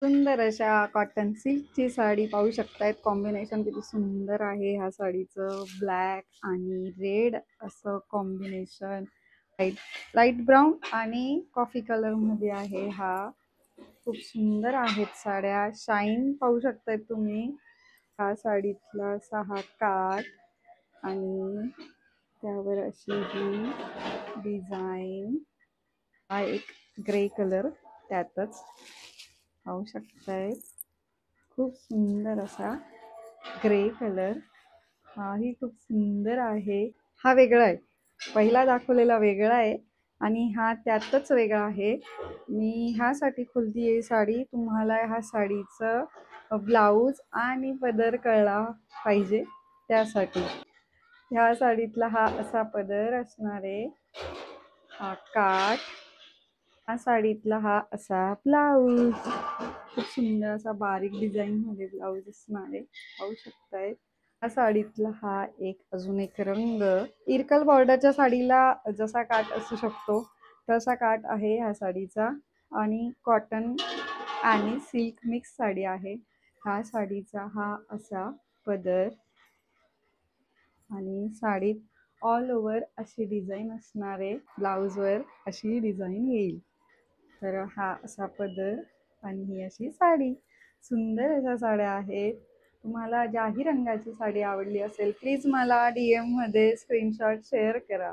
सुंदर अशा कॉटन सिल्कची साडी पाहू शकतायत. कॉम्बिनेशन किती सुंदर आहे ह्या साडीचं. ब्लॅक आणि रेड असं कॉम्बिनेशन. लाईट लाईट ब्राऊन आणि कॉफी कलर मध्ये आहे हा. खूप सुंदर आहेत साड्या. शाईन पाहू शकतायत तुम्ही. हा साडीतला असा हा काठ आणि त्यावर अशी ही डिझाईन. हा एक ग्रे कलर त्यातच पाहू शकताय. खूप सुंदर असा ग्रे कलर. हाही खूप सुंदर आहे. हा वेगळा आहे, पहिला दाखवलेला वेगळा आहे आणि हा त्यातच वेगळा आहे. मी ह्यासाठी खोलतीये साडी, तुम्हाला ह्या साडीचं ब्लाऊज आणि पदर कळला पाहिजे त्यासाठी. ह्या साडीतला हा असा पदर असणार आहे, हा काठ. ह्या साडीतला हा असा ब्लाऊज. खूप सुंदर असा बारीक डिझाईन मध्ये ब्लाऊज असणार आहे, पाहू शकताय. ह्या साडीतला हा एक अजून एक रंग. इरकल बॉर्डरच्या साडीला जसा काठ असू शकतो तसा काठ आहे ह्या साडीचा आणि कॉटन आणि सिल्क मिक्स साडी आहे. ह्या साडीचा हा असा पदर आणि साडीत ऑल ओव्हर अशी डिझाईन असणार आहे. ब्लाऊजवर अशी डिझाईन येईल. तर हा असा पदर आणि ही अशी साडी. सुंदर अशा साड्या आहेत. तुम्हाला ज्याही रंगाची साडी आवडली असेल प्लीज मला DM मध्ये स्क्रीनशॉट शेअर करा.